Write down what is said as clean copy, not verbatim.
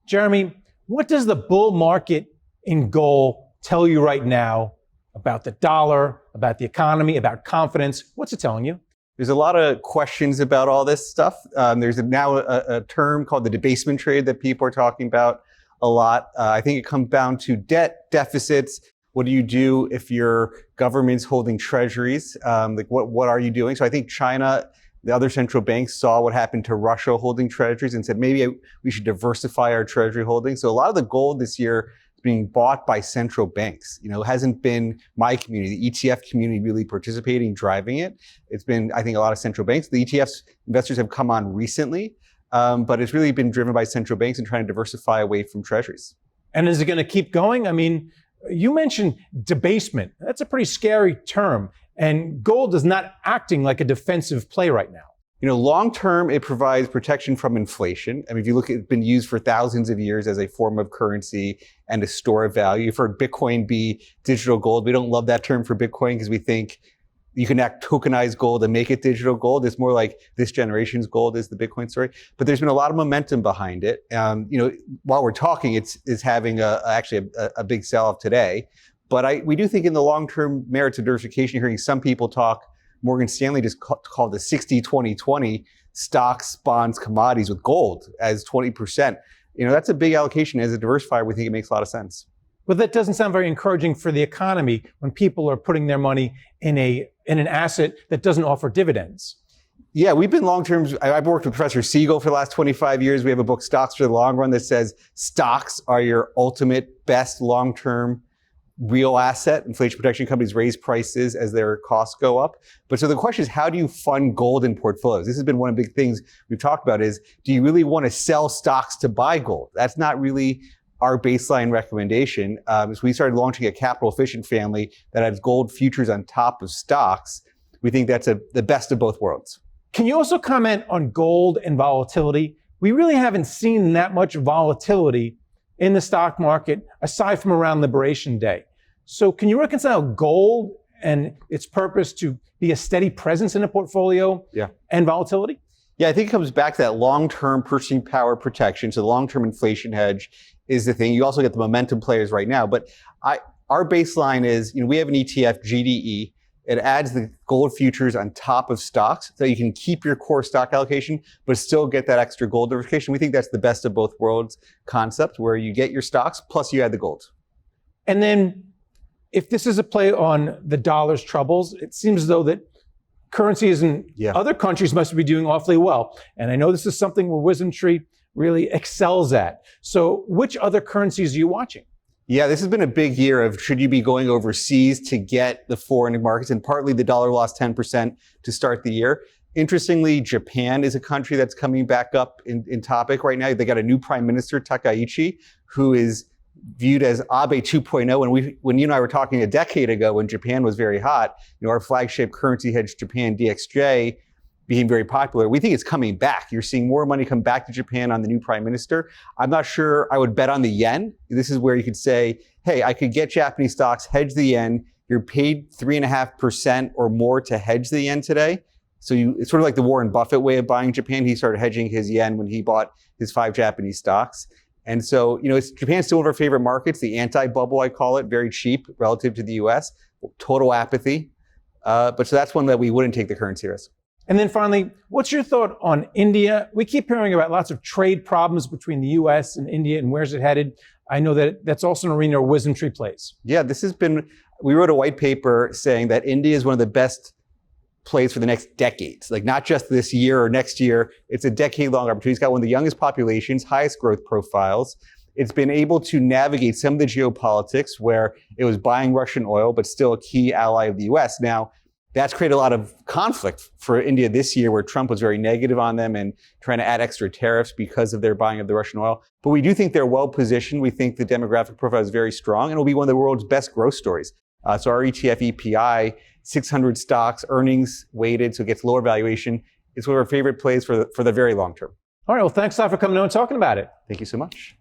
Jeremy, what does the bull market in gold tell you right now about the dollar, about the economy, about confidence? What's it telling you? There's a lot of questions about all this stuff. There's now a term called the debasement trade that people are talking about a lot. I think it comes down to debt, deficits. What do you do if your government's holding treasuries? What are you doing? So I think China, the other central banks saw what happened to Russia holding treasuries and said, maybe we should diversify our treasury holdings. So a lot of the gold this year is being bought by central banks. It hasn't been my community, the ETF community really participating, driving it. It's been, I think, a lot of central banks. The ETFs investors have come on recently, but it's really been driven by central banks and trying to diversify away from treasuries. And is it going to keep going? I mean, you mentioned debasement. That's a pretty scary term. And gold is not acting like a defensive play right now. Long term, it provides protection from inflation. I mean, if you look, it's been used for thousands of years as a form of currency and a store of value. You've heard Bitcoin be digital gold. We don't love that term for Bitcoin because we think you can tokenize gold and make it digital gold. It's more like this generation's gold is the Bitcoin story. But there's been a lot of momentum behind it. While we're talking, it's having actually a big sell-off today. But we do think in the long-term merits of diversification, you're hearing some people talk, Morgan Stanley just called the 60-20-20 stocks, bonds, commodities with gold as 20%. That's a big allocation. As a diversifier, we think it makes a lot of sense. But that doesn't sound very encouraging for the economy when people are putting their money in an asset that doesn't offer dividends. Yeah, we've been long-term. I've worked with Professor Siegel for the last 25 years. We have a book, Stocks for the Long Run, that says stocks are your ultimate best long-term real asset. Inflation protection companies raise prices as their costs go up. But so the question is, how do you fund gold in portfolios? This has been one of the big things we've talked about is, do you really want to sell stocks to buy gold? That's not really our baseline recommendation. So we started launching a capital efficient family that has gold futures on top of stocks. We think that's the best of both worlds. Can you also comment on gold and volatility? We really haven't seen that much volatility in the stock market aside from around Liberation Day. So can you reconcile gold and its purpose to be a steady presence in a portfolio and volatility? Yeah, I think it comes back to that long-term purchasing power protection. So the long-term inflation hedge is the thing. You also get the momentum players right now. But our baseline is, we have an ETF, GDE. It adds the gold futures on top of stocks so you can keep your core stock allocation, but still get that extra gold diversification. We think that's the best of both worlds concept, where you get your stocks, plus you add the gold. And then if this is a play on the dollar's troubles, it seems as though that currencies in other countries must be doing awfully well. And I know this is something where WisdomTree really excels at. So which other currencies are you watching? Yeah, this has been a big year of should you be going overseas to get the foreign markets, and partly the dollar lost 10% to start the year. Interestingly, Japan is a country that's coming back up in topic right now. They got a new prime minister, Takaichi, who is viewed as Abe 2.0. And when you and I were talking a decade ago when Japan was very hot, our flagship currency hedge, Japan DXJ, became very popular. We think it's coming back. You're seeing more money come back to Japan on the new prime minister. I'm not sure I would bet on the yen. This is where you could say, hey, I could get Japanese stocks, hedge the yen. You're paid 3.5% or more to hedge the yen today. So it's sort of like the Warren Buffett way of buying Japan. He started hedging his yen when he bought his 5 Japanese stocks. And so, Japan's still one of our favorite markets, the anti-bubble, I call it, very cheap relative to the US, total apathy. But so that's one that we wouldn't take the currency risk. And then finally, what's your thought on India? We keep hearing about lots of trade problems between the US and India, and where's it headed? I know that that's also an arena where WisdomTree plays. Yeah, we wrote a white paper saying that India is one of the best plays for the next decades, like not just this year or next year. It's a decade-long opportunity. It's got one of the youngest populations, highest growth profiles. It's been able to navigate some of the geopolitics where it was buying Russian oil, but still a key ally of the US. Now, that's created a lot of conflict for India this year, where Trump was very negative on them and trying to add extra tariffs because of their buying of the Russian oil. But we do think they're well positioned. We think the demographic profile is very strong, and will be one of the world's best growth stories. So our ETF EPI, 600 stocks, earnings weighted, so it gets lower valuation. It's one of our favorite plays for the very long term. All right, well, thanks a lot for coming on and talking about it. Thank you so much.